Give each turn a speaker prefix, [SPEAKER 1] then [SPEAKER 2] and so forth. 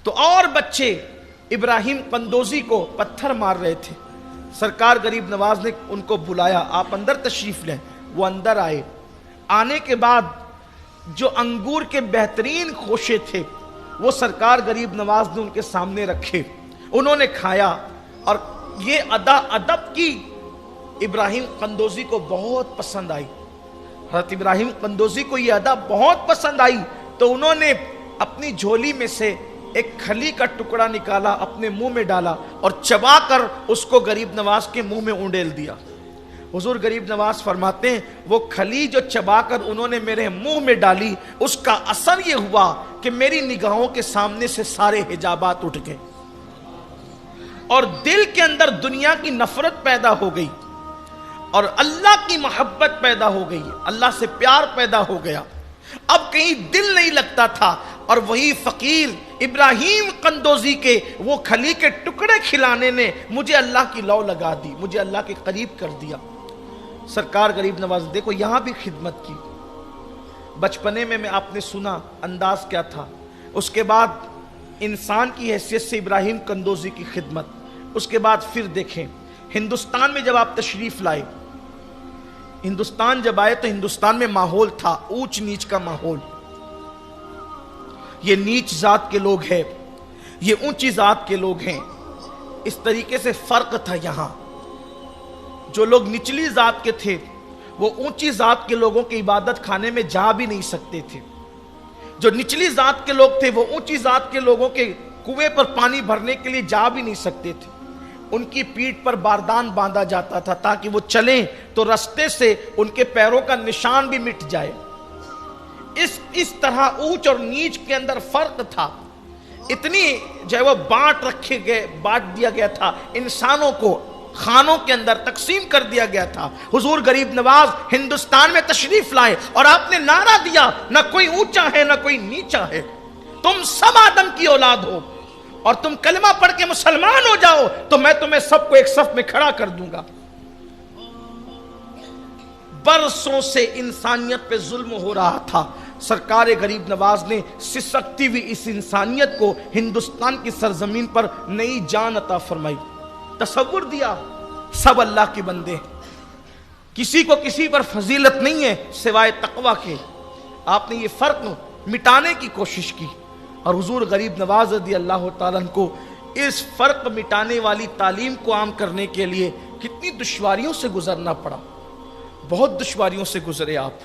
[SPEAKER 1] تو اور بچے ابراہیم قندوزی کو پتھر مار رہے تھے. سرکار غریب نواز نے ان کو بلایا, آپ اندر تشریف لیں. وہ اندر آئے. آنے کے بعد جو انگور کے بہترین خوشے تھے وہ سرکار غریب نواز نے ان کے سامنے رکھے. انہوں نے کھایا اور یہ ادا ادب کی ابراہیم قندوزی کو بہت پسند آئی. حضرت ابراہیم قندوزی کو یہ ادا بہت پسند آئی تو انہوں نے اپنی جھولی میں سے ایک کھلی کا ٹکڑا نکالا, اپنے منہ میں ڈالا اور چبا کر اس کو غریب نواز کے منہ میں اونڈیل دیا. حضور غریب نواز فرماتے ہیں وہ کھلی جو چبا کر انہوں نے میرے منہ میں ڈالی اس کا اثر یہ ہوا کہ میری نگاہوں کے سامنے سے سارے حجابات اٹھ گئے اور دل کے اندر دنیا کی نفرت پیدا ہو گئی اور اللہ کی محبت پیدا ہو گئی, اللہ سے پیار پیدا ہو گیا. اب کہیں دل نہیں لگتا تھا اور وہی فقیر ابراہیم قندوزی کے وہ کھلی کے ٹکڑے کھلانے نے مجھے اللہ کی لو لگا دی, مجھے اللہ کے قریب کر دیا. سرکار غریب نواز دیکھو یہاں بھی خدمت کی. بچپنے میں آپ نے سنا انداز کیا تھا, اس کے بعد انسان کی حیثیت سے ابراہیم قندوزی کی خدمت, اس کے بعد پھر دیکھیں ہندوستان میں جب آپ تشریف لائے, ہندوستان جب آئے تو ہندوستان میں ماحول تھا اونچ نیچ کا ماحول. یہ نیچ ذات کے لوگ ہیں, یہ اونچی ذات کے لوگ ہیں, اس طریقے سے فرق تھا. یہاں جو لوگ نچلی ذات کے تھے وہ اونچی ذات کے لوگوں کی عبادت خانے میں جا بھی نہیں سکتے تھے. جو نچلی ذات کے لوگ تھے وہ اونچی ذات کے لوگوں کے کنویں پر پانی بھرنے کے لیے جا بھی نہیں سکتے تھے. ان کی پیٹھ پر باردان باندھا جاتا تھا تاکہ وہ چلیں تو رستے سے ان کے پیروں کا نشان بھی مٹ جائے. اس طرح اونچ اور نیچ کے اندر فرق تھا. اتنی جو ہے وہ بانٹ دیا گیا تھا, انسانوں کو خانوں کے اندر تقسیم کر دیا گیا تھا. حضور غریب نواز ہندوستان میں تشریف لائے اور آپ نے نعرہ دیا نہ کوئی اونچا ہے نہ کوئی نیچا ہے, تم سب آدم کی اولاد ہو اور تم کلمہ پڑھ کے مسلمان ہو جاؤ تو میں تمہیں سب کو ایک صف میں کھڑا کر دوں گا. برسوں سے انسانیت پہ ظلم ہو رہا تھا. سرکار غریب نواز نے سسکتی ہوئی اس انسانیت کو ہندوستان کی سرزمین پر نئی جان عطا فرمائی. تصور دیا سب اللہ کے بندے ہیں, کسی کو کسی پر فضیلت نہیں ہے سوائے تقوی کے. آپ نے یہ فرق مٹانے کی کوشش کی اور حضور غریب نواز رضی اللہ تعالیٰ عنہ کو اس فرق مٹانے والی تعلیم کو عام کرنے کے لیے کتنی دشواریوں سے گزرنا پڑا. بہت دشواریوں سے گزرے آپ.